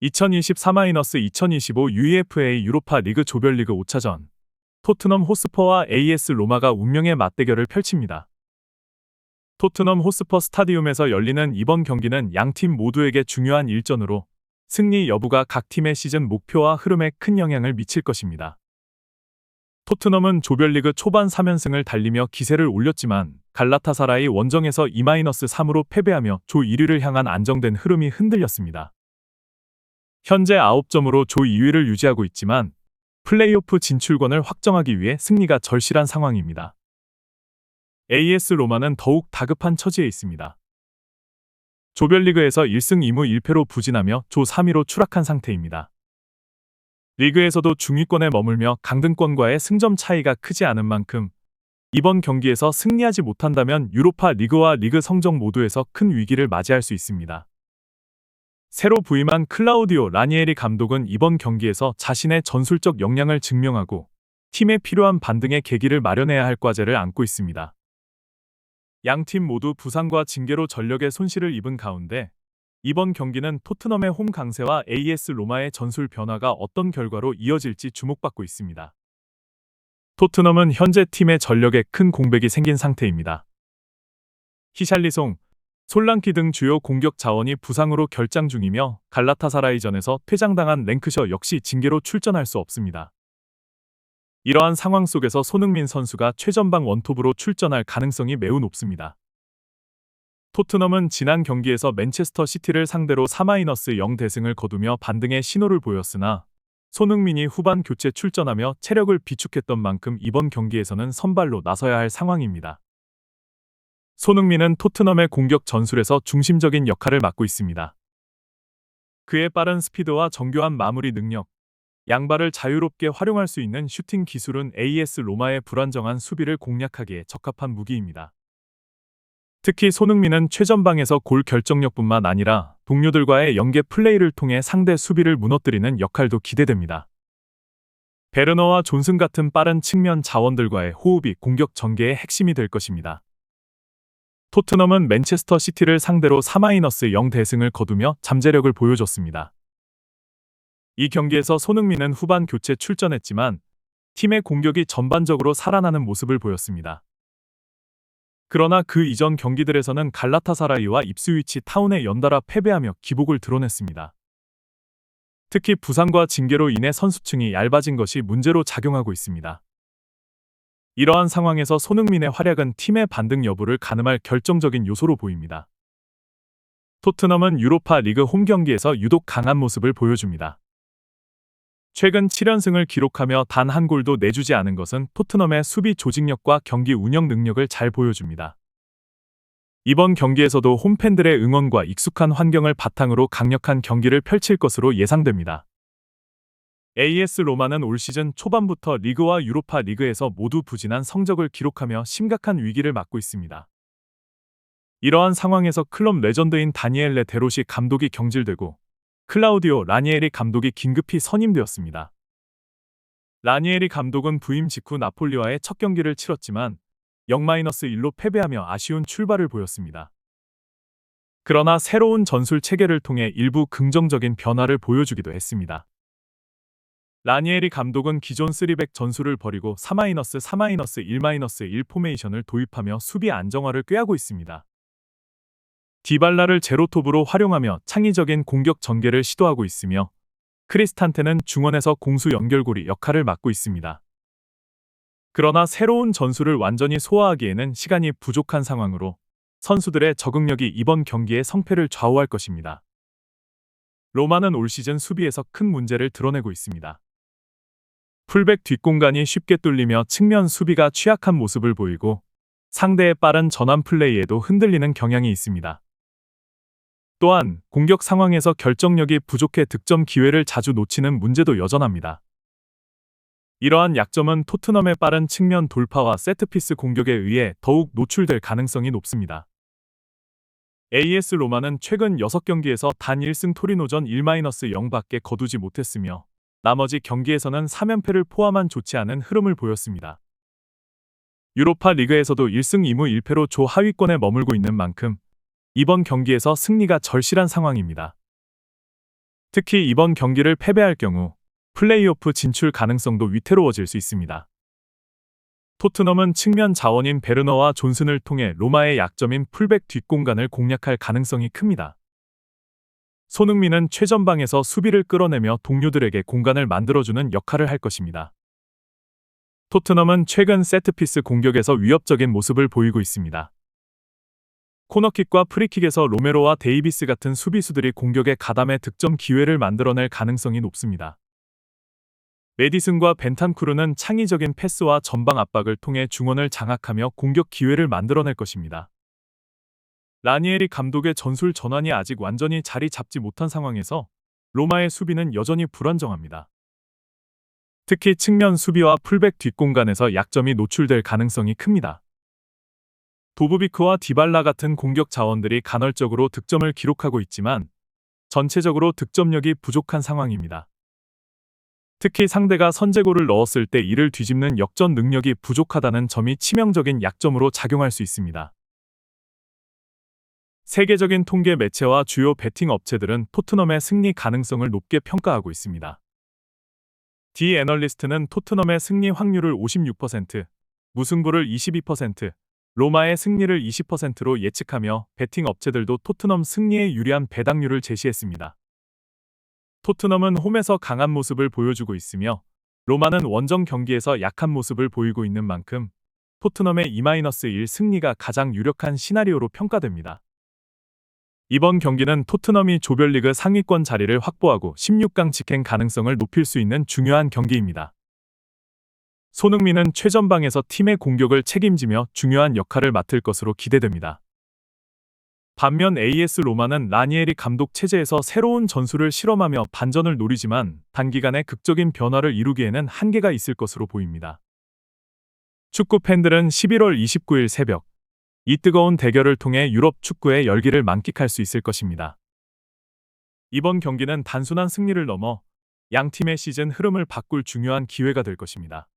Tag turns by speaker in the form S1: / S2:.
S1: 2024-2025 UEFA 유로파 리그 조별리그 5차전 토트넘 호스퍼와 AS 로마가 운명의 맞대결을 펼칩니다. 토트넘 호스퍼 스타디움에서 열리는 이번 경기는 양팀 모두에게 중요한 일전으로 승리 여부가 각 팀의 시즌 목표와 흐름에 큰 영향을 미칠 것입니다. 토트넘은 조별리그 초반 3연승을 달리며 기세를 올렸지만 갈라타사라이 원정에서 2-3으로 패배하며 조 1위를 향한 안정된 흐름이 흔들렸습니다. 현재 9점으로 조 2위를 유지하고 있지만 플레이오프 진출권을 확정하기 위해 승리가 절실한 상황입니다. AS 로마는 더욱 다급한 처지에 있습니다. 조별리그에서 1승 2무 1패로 부진하며 조 3위로 추락한 상태입니다. 리그에서도 중위권에 머물며 강등권과의 승점 차이가 크지 않은 만큼 이번 경기에서 승리하지 못한다면 유로파 리그와 리그 성적 모두에서 큰 위기를 맞이할 수 있습니다. 새로 부임한 클라우디오 라니에리 감독은 이번 경기에서 자신의 전술적 역량을 증명하고 팀에 필요한 반등의 계기를 마련해야 할 과제를 안고 있습니다. 양팀 모두 부상과 징계로 전력의 손실을 입은 가운데 이번 경기는 토트넘의 홈 강세와 AS 로마의 전술 변화가 어떤 결과로 이어질지 주목받고 있습니다. 토트넘은 현재 팀의 전력에 큰 공백이 생긴 상태입니다. 히샬리송, 솔랑키 등 주요 공격 자원이 부상으로 결장 중이며 갈라타사라이전에서 퇴장당한 랭크셔 역시 징계로 출전할 수 없습니다. 이러한 상황 속에서 손흥민 선수가 최전방 원톱으로 출전할 가능성이 매우 높습니다. 토트넘은 지난 경기에서 맨체스터 시티를 상대로 4-0 대승을 거두며 반등의 신호를 보였으나 손흥민이 후반 교체 출전하며 체력을 비축했던 만큼 이번 경기에서는 선발로 나서야 할 상황입니다. 손흥민은 토트넘의 공격 전술에서 중심적인 역할을 맡고 있습니다. 그의 빠른 스피드와 정교한 마무리 능력, 양발을 자유롭게 활용할 수 있는 슈팅 기술은 AS 로마의 불안정한 수비를 공략하기에 적합한 무기입니다. 특히 손흥민은 최전방에서 골 결정력뿐만 아니라 동료들과의 연계 플레이를 통해 상대 수비를 무너뜨리는 역할도 기대됩니다. 베르너와 존슨 같은 빠른 측면 자원들과의 호흡이 공격 전개의 핵심이 될 것입니다. 토트넘은 맨체스터 시티를 상대로 4-0 대승을 거두며 잠재력을 보여줬습니다. 이 경기에서 손흥민은 후반 교체 출전했지만 팀의 공격이 전반적으로 살아나는 모습을 보였습니다. 그러나 그 이전 경기들에서는 갈라타사라이와 입스위치 타운에 연달아 패배하며 기복을 드러냈습니다. 특히 부상과 징계로 인해 선수층이 얇아진 것이 문제로 작용하고 있습니다. 이러한 상황에서 손흥민의 활약은 팀의 반등 여부를 가늠할 결정적인 요소로 보입니다. 토트넘은 유로파 리그 홈 경기에서 유독 강한 모습을 보여줍니다. 최근 7연승을 기록하며 단 한 골도 내주지 않은 것은 토트넘의 수비 조직력과 경기 운영 능력을 잘 보여줍니다. 이번 경기에서도 홈팬들의 응원과 익숙한 환경을 바탕으로 강력한 경기를 펼칠 것으로 예상됩니다. AS 로마는 올 시즌 초반부터 리그와 유로파 리그에서 모두 부진한 성적을 기록하며 심각한 위기를 맞고 있습니다. 이러한 상황에서 클럽 레전드인 다니엘레 데롯이 감독이 경질되고 클라우디오 라니에리 감독이 긴급히 선임되었습니다. 라니에리 감독은 부임 직후 나폴리와의 첫 경기를 치렀지만 0-1로 패배하며 아쉬운 출발을 보였습니다. 그러나 새로운 전술 체계를 통해 일부 긍정적인 변화를 보여주기도 했습니다. 라니에리 감독은 기존 3백 전술을 버리고 3-1 포메이션을 도입하며 수비 안정화를 꾀하고 있습니다. 디발라를 제로톱으로 활용하며 창의적인 공격 전개를 시도하고 있으며 크리스탄테는 중원에서 공수 연결고리 역할을 맡고 있습니다. 그러나 새로운 전술을 완전히 소화하기에는 시간이 부족한 상황으로 선수들의 적응력이 이번 경기의 성패를 좌우할 것입니다. 로마는 올 시즌 수비에서 큰 문제를 드러내고 있습니다. 풀백 뒷공간이 쉽게 뚫리며 측면 수비가 취약한 모습을 보이고 상대의 빠른 전환 플레이에도 흔들리는 경향이 있습니다. 또한 공격 상황에서 결정력이 부족해 득점 기회를 자주 놓치는 문제도 여전합니다. 이러한 약점은 토트넘의 빠른 측면 돌파와 세트피스 공격에 의해 더욱 노출될 가능성이 높습니다. AS 로마는 최근 6경기에서 단 1승 토리노전 1-0밖에 거두지 못했으며 나머지 경기에서는 3연패를 포함한 좋지 않은 흐름을 보였습니다. 유로파 리그에서도 1승 2무 1패로 조 하위권에 머물고 있는 만큼 이번 경기에서 승리가 절실한 상황입니다. 특히 이번 경기를 패배할 경우 플레이오프 진출 가능성도 위태로워질 수 있습니다. 토트넘은 측면 자원인 베르너와 존슨을 통해 로마의 약점인 풀백 뒷공간을 공략할 가능성이 큽니다. 손흥민은 최전방에서 수비를 끌어내며 동료들에게 공간을 만들어주는 역할을 할 것입니다. 토트넘은 최근 세트피스 공격에서 위협적인 모습을 보이고 있습니다. 코너킥과 프리킥에서 로메로와 데이비스 같은 수비수들이 공격에 가담해 득점 기회를 만들어낼 가능성이 높습니다. 메디슨과 벤탄쿠르는 창의적인 패스와 전방 압박을 통해 중원을 장악하며 공격 기회를 만들어낼 것입니다. 라니에리 감독의 전술 전환이 아직 완전히 자리 잡지 못한 상황에서 로마의 수비는 여전히 불안정합니다. 특히 측면 수비와 풀백 뒷공간에서 약점이 노출될 가능성이 큽니다. 도브비크와 디발라 같은 공격 자원들이 간헐적으로 득점을 기록하고 있지만 전체적으로 득점력이 부족한 상황입니다. 특히 상대가 선제골을 넣었을 때 이를 뒤집는 역전 능력이 부족하다는 점이 치명적인 약점으로 작용할 수 있습니다. 세계적인 통계 매체와 주요 베팅 업체들은 토트넘의 승리 가능성을 높게 평가하고 있습니다. 디 애널리스트는 토트넘의 승리 확률을 56%, 무승부를 22%, 로마의 승리를 20%로 예측하며 베팅 업체들도 토트넘 승리에 유리한 배당률을 제시했습니다. 토트넘은 홈에서 강한 모습을 보여주고 있으며 로마는 원정 경기에서 약한 모습을 보이고 있는 만큼 토트넘의 2-1 승리가 가장 유력한 시나리오로 평가됩니다. 이번 경기는 토트넘이 조별리그 상위권 자리를 확보하고 16강 직행 가능성을 높일 수 있는 중요한 경기입니다. 손흥민은 최전방에서 팀의 공격을 책임지며 중요한 역할을 맡을 것으로 기대됩니다. 반면 AS 로마는 라니에리 감독 체제에서 새로운 전술을 실험하며 반전을 노리지만 단기간에 극적인 변화를 이루기에는 한계가 있을 것으로 보입니다. 축구 팬들은 11월 29일 새벽 이 뜨거운 대결을 통해 유럽 축구의 열기를 만끽할 수 있을 것입니다. 이번 경기는 단순한 승리를 넘어 양 팀의 시즌 흐름을 바꿀 중요한 기회가 될 것입니다.